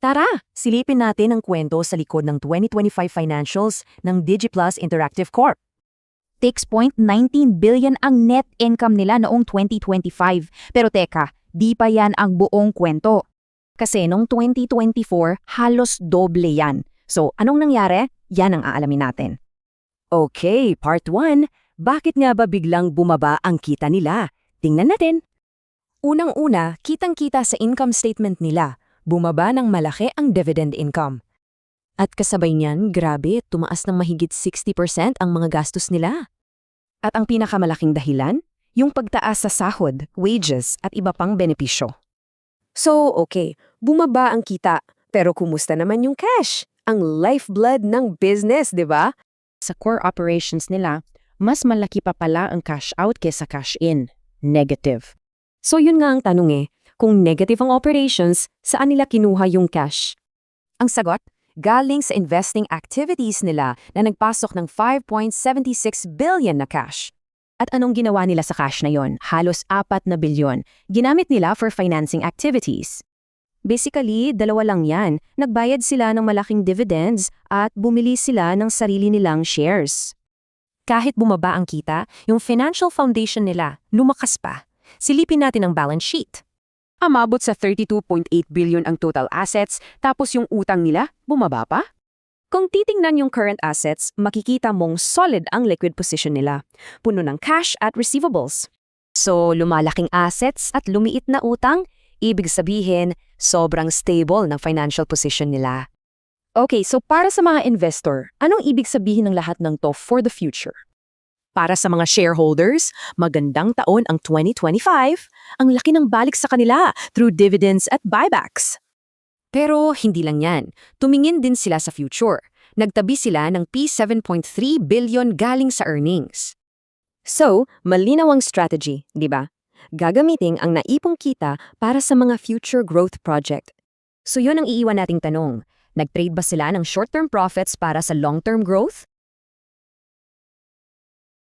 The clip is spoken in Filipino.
Tara, silipin natin ang kwento sa likod ng 2025 financials ng DigiPlus Interactive Corp. 6.19 billion ang net income nila noong 2025. Pero teka, di pa yan ang buong kwento. Kasi noong 2024, halos doble yan. So, anong nangyari? Yan ang aalamin natin. Okay, part 1. Bakit nga ba biglang bumaba ang kita nila? Tingnan natin. Unang-una, kitang-kita sa income statement nila. Bumaba ng malaki ang dividend income. At kasabay niyan, grabe, tumaas ng mahigit 60% ang mga gastos nila. At ang pinakamalaking dahilan, yung pagtaas sa sahod, wages at iba pang benepisyo. So, okay, bumaba ang kita, pero kumusta naman yung cash? Ang lifeblood ng business, di ba? Sa core operations nila, mas malaki pa pala ang cash out kesa cash in. Negative. So yun nga ang tanong kung negative ang operations, saan nila kinuha yung cash? Ang sagot, galing sa investing activities nila na nagpasok ng 5.76 billion na cash. At anong ginawa nila sa cash na yon? Halos 4 na bilyon. Ginamit nila for financing activities. Basically, dalawa lang yan. Nagbayad sila ng malaking dividends at bumili sila ng sarili nilang shares. Kahit bumaba ang kita, yung financial foundation nila lumakas pa. Silipin natin ang balance sheet. Amabot sa 32.8 billion ang total assets, tapos yung utang nila, bumaba pa? Kung titingnan yung current assets, makikita mong solid ang liquid position nila. Puno ng cash at receivables. So, lumalaking assets at lumiit na utang, ibig sabihin, sobrang stable ng financial position nila. Okay, so para sa mga investor, anong ibig sabihin ng lahat ng to for the future? Para sa mga shareholders, magandang taon ang 2025. Ang laki ng balik sa kanila through dividends at buybacks. Pero hindi lang yan. Tumingin din sila sa future. Nagtabi sila ng P7.3 billion galing sa earnings. So, malinaw ang strategy, di ba? Gagamitin ang naipong kita para sa mga future growth project. So yun ang iiwan nating tanong. Nag-trade ba sila ng short-term profits para sa long-term growth?